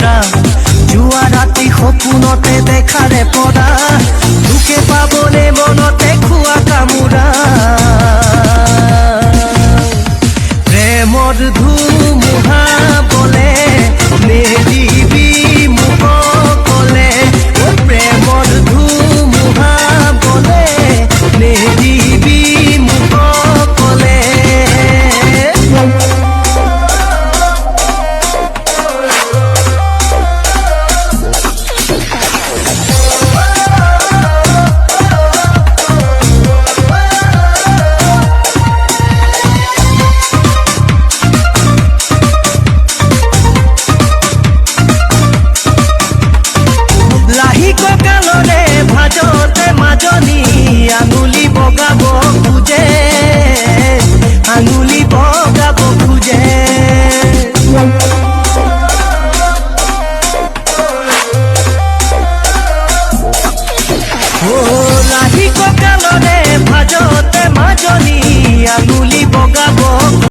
ভরা জুয়া ৰাতি সপোনতে দেখাৰে পৰা দুখে পাবলে মনতে খোৱা কামোৰা প্ৰেমৰ ধুমুহা বলে নেদিবি মোক কলে প্ৰেমৰ ধুমুহা বলে নেদিবি মোক কলে আঙুলি বগাব খুঁজে আঙুলি বগাব খুঁজে লাহি কঁকালৰে ভাজতে মাজনী আঙুলি